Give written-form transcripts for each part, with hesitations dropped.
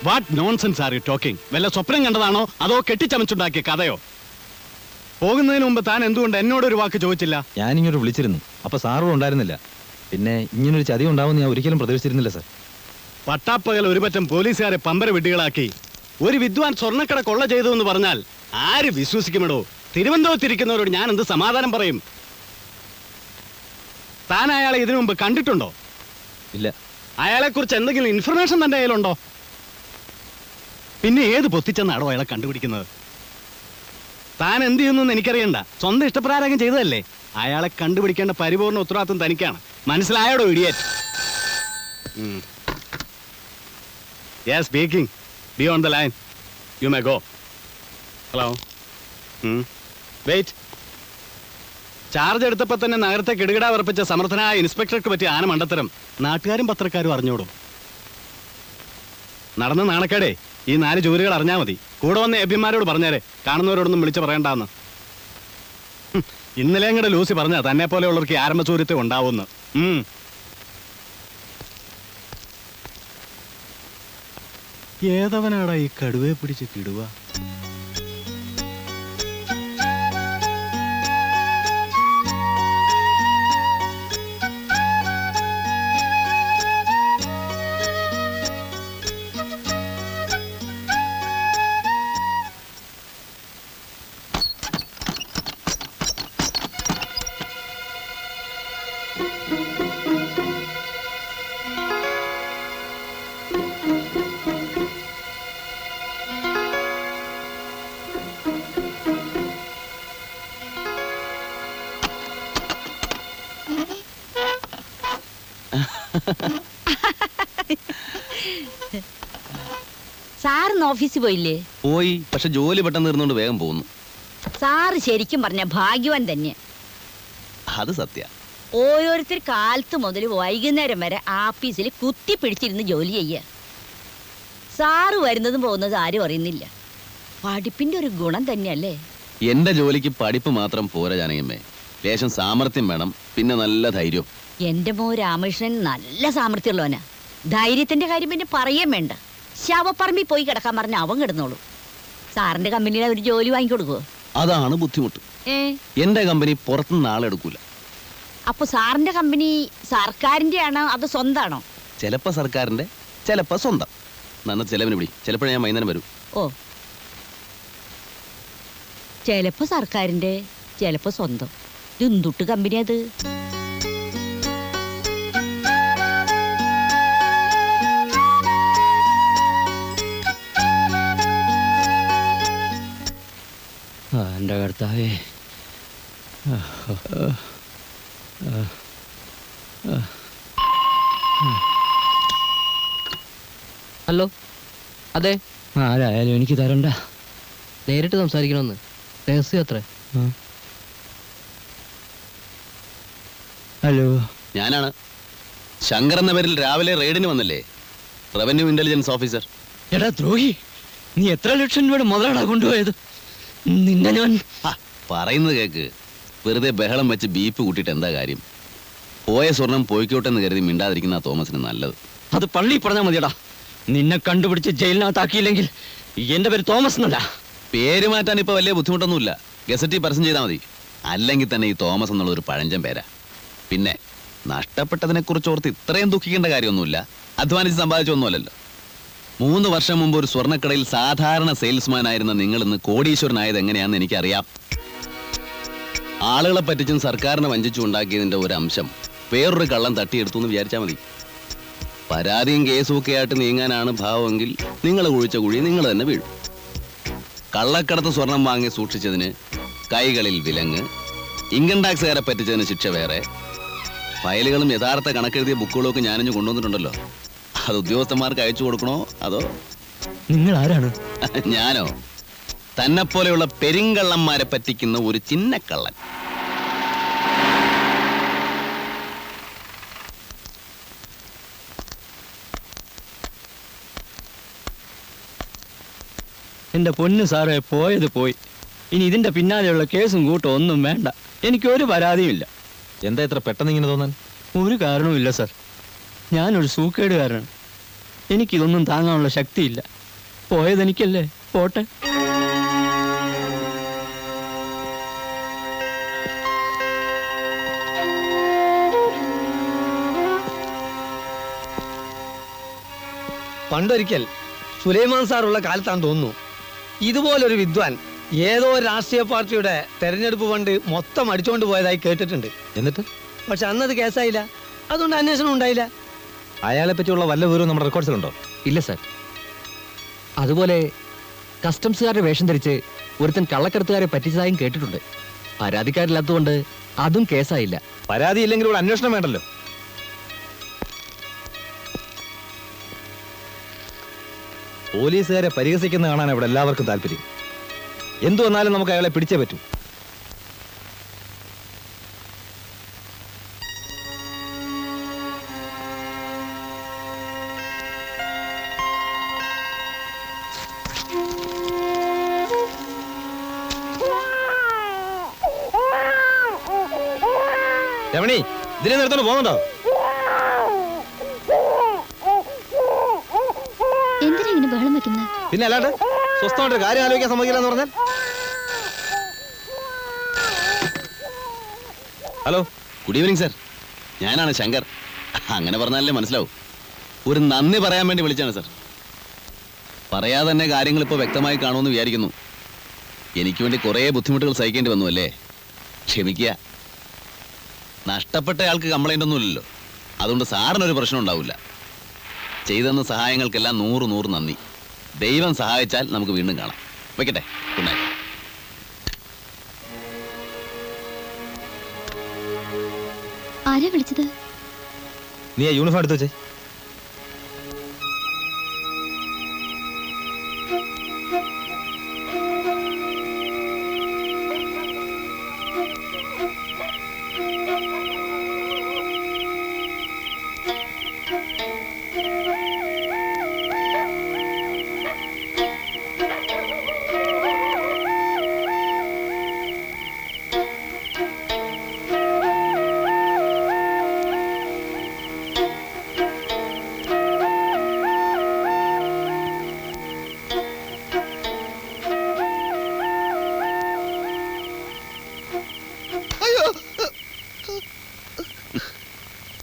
What nonsense are you talking? വല്ല സ്വപ്നം കണ്ടതാണോ അതോ കെട്ടിച്ചമച്ചുണ്ടാക്കിയ കഥയോ? പോകുന്നതിന് മുമ്പ് താൻ എന്തുകൊണ്ട് എന്നോടൊരു വാക്ക് ചോദിച്ചില്ല? ഞാനിങ്ങോട്ട് വിളിച്ചിരുന്നു, അപ്പൊ സാറും ഉണ്ടായിരുന്നില്ല. പിന്നെ ഇങ്ങനൊരു ചതി ഉണ്ടാവുമെന്ന് ഞാൻ ഒരിക്കലും പ്രതീക്ഷിച്ചിരുന്നില്ല സാർ. പട്ടാപ്പകൽ ഒരു പറ്റം പോലീസുകാരെ പമ്പര വിഡ്ഢികളാക്കി ഒരു വിദ്വാൻ സ്വർണ്ണക്കട കൊള്ള ചെയ്തു എന്ന് പറഞ്ഞാൽ ആര് വിശ്വസിക്കുമെടോ? തിരുവനന്തപുരത്തിരിക്കുന്നവരോട് ഞാൻ എന്ത് സമാധാനം പറയും? താൻ അയാളെ ഇതിനു മുമ്പ് കണ്ടിട്ടുണ്ടോ? ഇല്ല. അയാളെ കുറിച്ച് എന്തെങ്കിലും ഇൻഫർമേഷൻ തന്റെ കയ്യിലുണ്ടോ? പിന്നെ ഏത് പൊത്തിച്ചെന്നാണോ അയാളെ കണ്ടുപിടിക്കുന്നത്? താൻ എന്ത് ചെയ്യുന്നു എനിക്കറിയണ്ട, സ്വന്തം ഇഷ്ടപ്രകാരം ചെയ്തതല്ലേ. അയാളെ കണ്ടുപിടിക്കേണ്ട പരിപൂർണ ഉത്തരവാദിത്വം തനിക്കാണ്. മനസ്സിലായോടോ idiot? Yes, speaking. Be on the line. You may go. Hello. Wait. Charge എടുത്തപ്പോ തന്നെ നഗരത്തെ കിടുകിട വിറപ്പിച്ച സമർത്ഥനായ ഇൻസ്പെക്ടർക്ക് പറ്റിയ ആന മണ്ടത്തരം നാട്ടുകാരും പത്രക്കാരും അറിഞ്ഞോടും. നടന്ന നാണക്കേടേ ഈ 4 ജോലികൾ അറിഞ്ഞാൽ മതി. കൂടെ വന്ന എബിമാരോട് പറഞ്ഞേരെ, കാണുന്നവരോടൊന്നും വിളിച്ചു പറയണ്ടെന്ന്. ഇന്നലെ കൂടെ ലൂസി പറഞ്ഞ തന്നെ പോലെയുള്ളവർക്ക് ആരംഭസൂര്യത്തെ ഉണ്ടാവുമെന്ന്. ഏതവനാടാ ഈ കടുവയെ പിടിച്ച് കിടുക? സാറിന്ന് ഓഫീസിൽ പോയില്ലേ? പോയി, പക്ഷെ ജോലി പെട്ടെന്ന് തീർന്നുകൊണ്ട് വേഗം പോകുന്നു. സാറ് ശരിക്കും പറഞ്ഞ ഭാഗ്യവാൻ തന്നെ. അത് സത്യ. ഓരോരുത്തർ കാലത്ത് മുതൽ വൈകുന്നേരം വരെ ആഫീസിൽ കുത്തി പിടിച്ചിരുന്ന് ജോലി ചെയ്യ. സാറ് വരുന്നതും പോകുന്നതും ആരും അറിയുന്നില്ല. പഠിപ്പിന്റെ ഒരു ഗുണം തന്നെയല്ലേ? എന്റെ ജോലിക്ക് പഠിപ്പ് മാത്രം പോരാ ജാനകിയമ്മേ, ലേശം സാമർത്ഥ്യം വേണം, പിന്നെ നല്ല ധൈര്യം. എന്റെ മോ രാമകൃഷ്ണൻ നല്ല സാമർത്ഥ്യമുള്ളവനാ. ധൈര്യത്തിന്റെ കാര്യം പിന്നെ പറയാൻ വേണ്ട. ശവപ്പറമ്പിൽ പോയി കിടക്കാൻ പറഞ്ഞ അവൻ കിടന്നോളൂ. സാറിന്റെ കമ്പനിയിൽ ഒരു ജോലി വാങ്ങിക്കൊടുക്കുവോ? അതാണ് ബുദ്ധിമുട്ട്. എന്റെ കമ്പനി പുറത്തുനിന്ന് ആളെടുക്കൂല. അപ്പൊ സാറിന്റെ കമ്പനി സർക്കാരിന്റെ ആണോ അതോ സ്വന്തമാണോ? ചിലപ്പോ സർക്കാരിന്റെ, ചിലപ്പോ സ്വന്തം. നന്ന ചെലവിന് പിടി. ചിലപ്പോഴേ ഞാൻ വൈകുന്നേരം വരും. ഓ, ചിലപ്പോ സർക്കാരിന്റെ, ചിലപ്പോ സ്വന്തം. എന്തുട്ട് കമ്പനി അത്? എന്റെ കർത്താവേ. ഹലോ, അതെ. ആരായാലും എനിക്ക് തരണ്ട. നേരിട്ട് സംസാരിക്കണമെന്ന്. രഹസ്യം അത്ര. ഹലോ, ഞാനാണ് ശങ്കർ എന്ന പേരിൽ രാവിലെ റെയ്ഡിന് വന്നല്ലേ, റവന്യൂ ഇന്റലിജൻസ് ഓഫീസർ. എടാ ദ്രോഹി, നീ എത്ര ലക്ഷം രൂപയുടെ മുതലാടാ കൊണ്ടുപോയത്? നിന്നെ ഞാൻ പറയുന്നത് കേക്ക്. വെറുതെ ബഹളം വെച്ച് ബീപ്പ് കൂട്ടിയിട്ട് എന്താ കാര്യം? പോയ സ്വർണം പോയിക്കോട്ടെ എന്ന് കരുതി മിണ്ടാതിരിക്കുന്ന തോമസിന് നല്ലത്. അത് പള്ളി പറഞ്ഞാൽ മതിയടാ. നിന്നെ കണ്ടുപിടിച്ച് ജയിലിനകത്താക്കിയില്ലെങ്കിൽ എന്റെ പേര് തോമസ് എന്നല്ല. പേര് മാറ്റാൻ ഇപ്പൊ വലിയ ബുദ്ധിമുട്ടൊന്നുമില്ല. ഗസറ്റിൽ പരസ്യം ചെയ്താൽ മതി. അല്ലെങ്കിൽ തന്നെ ഈ തോമസ് എന്നുള്ള ഒരു പഴഞ്ചൻ പേരാ. പിന്നെ നഷ്ടപ്പെട്ടതിനെ കുറിച്ച് ഓർത്ത് ഇത്രയും ദുഃഖിക്കേണ്ട കാര്യമൊന്നുമില്ല. അധ്വാനിച്ച് സമ്പാദിച്ചൊന്നുമല്ലല്ലോ. 3 വർഷം മുമ്പ് ഒരു സ്വർണ്ണക്കടയിൽ സാധാരണ സെയിൽസ്മാൻ ആയിരുന്ന നിങ്ങൾ ഇന്ന് കോടീശ്വരനായത് എങ്ങനെയാണെന്ന് എനിക്കറിയാം. ആളുകളെ പറ്റിച്ചും സർക്കാരിനെ വഞ്ചിച്ചും ഉണ്ടാക്കിയതിന്റെ ഒരു അംശം വേറൊരു കള്ളം തട്ടിയെടുത്തു എന്ന് വിചാരിച്ചാൽ മതി. പരാതിയും കേസും ഒക്കെ ആയിട്ട് നീങ്ങാനാണ് ഭാവമെങ്കിൽ നിങ്ങൾ കുഴിച്ച കുഴി നിങ്ങൾ തന്നെ വീഴും. കള്ളക്കടത്ത് സ്വർണം വാങ്ങി സൂക്ഷിച്ചതിന് കൈകളിൽ വിലങ്ങ്, ഇൻകം ടാക്സുകാരെ പറ്റിച്ചതിന് ശിക്ഷ വേറെ. ഫയലുകളും യഥാർത്ഥ കണക്കെഴുതിയ ബുക്കുകളും ഒക്കെ ഞാനിഞ്ഞ് കൊണ്ടുവന്നിട്ടുണ്ടല്ലോ. അത് ഉദ്യോഗസ്ഥന്മാർക്ക് അയച്ചു കൊടുക്കണോ അതോ? നിങ്ങൾ ആരാണ്? ഞാനോ? തന്നെ പോലെയുള്ള പെരിങ്കള്ളന്മാരെ പറ്റിക്കുന്ന ഒരു ചിന്നക്കള്ളൻ. എന്റെ പൊന്നു സാറേ, പോയത് പോയി. ഇനി ഇതിന്റെ പിന്നാലെയുള്ള കേസും കൂട്ടും ഒന്നും വേണ്ട. എനിക്കൊരു പരാതിയുമില്ല. എന്താ ഇത്ര പെട്ടെന്ന് ഇങ്ങനെ തോന്നാൻ? ഒരു കാരണവുമില്ല സാർ. ഞാനൊരു സൂക്കേടുകാരനാണ്. എനിക്കിതൊന്നും താങ്ങാനുള്ള ശക്തിയില്ല. പോയതെനിക്കല്ലേ, പോട്ടെ. പണ്ടൊരിക്കൽ സുലൈമാൻ സാറുള്ള കാലത്താന്ന് തോന്നുന്നു ഇതുപോലൊരു വിദ്വാൻ ഏതോ രാഷ്ട്രീയ പാർട്ടിയുടെ തെരഞ്ഞെടുപ്പ് ഫണ്ട് മൊത്തം അടിച്ചുകൊണ്ട് പോയതായി കേട്ടിട്ടുണ്ട്. എന്നിട്ട് പക്ഷെ അന്നത് കേസായില്ല, അതുകൊണ്ട് അന്വേഷണം ഉണ്ടായില്ല. അയാളെ പറ്റിയുള്ള വല്ല വിവരവും നമ്മുടെ റെക്കോർഡ്സിലുണ്ടോ? ഇല്ല സാർ. അതുപോലെ കസ്റ്റംസുകാരുടെ വേഷം ധരിച്ച് ഒരുത്തൻ കള്ളക്കടത്തുകാരെ പറ്റിച്ചതായും കേട്ടിട്ടുണ്ട്. പരാതിക്കാരില്ലാത്തതുകൊണ്ട് അതും കേസായില്ല. പരാതി ഇല്ലെങ്കിൽ ഇവിടെ അന്വേഷണം വേണ്ടല്ലോ. പോലീസുകാരെ പരിഹസിക്കുന്ന കാണാൻ ഇവിടെ എല്ലാവർക്കും താല്പര്യം. എന്തു വന്നാലും നമുക്ക് അയാളെ പിടിച്ചേ പറ്റൂ. രമണി, ഇതിനെ നിർത്തോണ്ട് പോകുന്നുണ്ടോ? എന്തിനാ ഇങ്ങനെ ബഹളം വെക്കുന്നത്? പിന്നെ അല്ലാണ്ട് സ്വസ്ഥമായിട്ട് കാര്യം ആലോചിക്കാൻ സമ്മതിക്കില്ല എന്ന് പറഞ്ഞാൽ. Hello, good evening sir. ഞാനാണ് ശങ്കർ. അങ്ങനെ പറഞ്ഞാലേ മനസ്സിലാവും. ഒരു നന്ദി പറയാൻ വേണ്ടി വിളിച്ചാണ് സർ. പറയാതെ തന്നെ കാര്യങ്ങൾ ഇപ്പോൾ വ്യക്തമായി കാണുമെന്ന് വിചാരിക്കുന്നു. എനിക്ക് വേണ്ടി കുറേ ബുദ്ധിമുട്ടുകൾ സഹിക്കേണ്ടി വന്നു അല്ലേ? ക്ഷമിക്കുക. നഷ്ടപ്പെട്ടയാൾക്ക് കംപ്ലൈൻ്റ് ഒന്നുമില്ലല്ലോ, അതുകൊണ്ട് സാറിനൊരു പ്രശ്നം ഉണ്ടാവില്ല. ചെയ്തെന്ന സഹായങ്ങൾക്കെല്ലാം 100 നന്ദി. ദൈവം സഹായിച്ചാൽ നമുക്ക് വീണ്ടും കാണാം. വെക്കട്ടെ. Good night. ആരാ വിളിച്ചത്? നീ ആ യൂണിഫോം എടുത്ത് വെച്ചേ.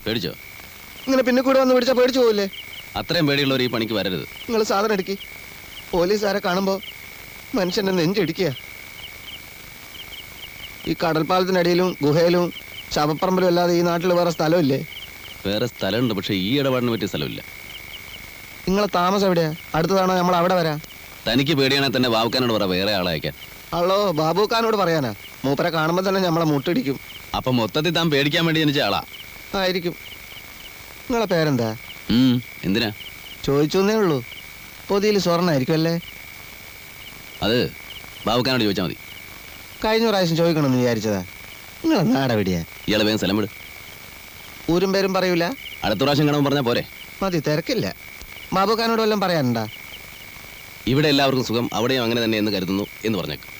പേടിച്ചോ? ഇങ്ങനെ പിന്നെ കൂടെ വന്ന് പിടിച്ചാൽ പേടിച്ചു പോവില്ലേ? അത്രയും പേടിയുള്ളവർ ഈ പണിക്ക് വരരുത്. നിങ്ങൾ സാധനം എടുക്കി. പോലീസുകാരെ കാണുമ്പോൾ മനുഷ്യനെ നെഞ്ചിടിക്കുക. ഈ കടൽപ്പാലത്തിനടിയിലും ഗുഹയിലും ശവപ്പറമ്പിലും അല്ലാതെ ഈ നാട്ടിൽ വേറെ സ്ഥലമില്ലേ? വേറെ സ്ഥലമുണ്ട്, പക്ഷെ ഈ ഇടപാടിന് പറ്റിയ സ്ഥലമില്ല. നിങ്ങളെ താമസം എവിടെയാ? അടുത്തതാണോ നമ്മൾ അവിടെ വരാം? തനിക്ക് പേടിയാണെങ്കിൽ തന്നെ ബാബുക്കാനോട് പറ വേറെ ആളെ അയക്കാൻ. ആളോ ബാബുക്കാനോട് പറയാനാ? മൂപ്പരെ കാണുമ്പോൾ തന്നെ നമ്മളെ മുട്ടിടിക്കും. അപ്പൊ മൊത്തത്തിൽ താൻ പേടിക്കാൻ വേണ്ടി ജനിച്ച ആളാ ആയിരിക്കും. നിങ്ങളെ പേരെന്താ? എന്തിനാ ചോദിച്ചു എന്നേ ഉള്ളൂ. പൊതിയിൽ സ്വർണ്ണായിരിക്കും അല്ലേ? അത് ബാബുക്കാനോട് ചോദിച്ചാൽ മതി. കഴിഞ്ഞ പ്രാവശ്യം ചോദിക്കണമെന്ന് വിചാരിച്ചതാ. നിങ്ങളെ നാടെവിടെയാ? ഇയാളെ വേഗം സ്ഥലം വിട്. ഊരും പേരും പറയൂല? അടുത്ത പ്രാവശ്യം കാണുമ്പോൾ പറഞ്ഞാൽ പോരെ? മതി, തിരക്കില്ല. ബാബുക്കാനോട് വല്ലതും പറയാനുണ്ടാ? ഇവിടെ എല്ലാവർക്കും സുഖം, അവിടെയും അങ്ങനെ തന്നെ എന്ന് കരുതുന്നു എന്ന് പറഞ്ഞേക്കും.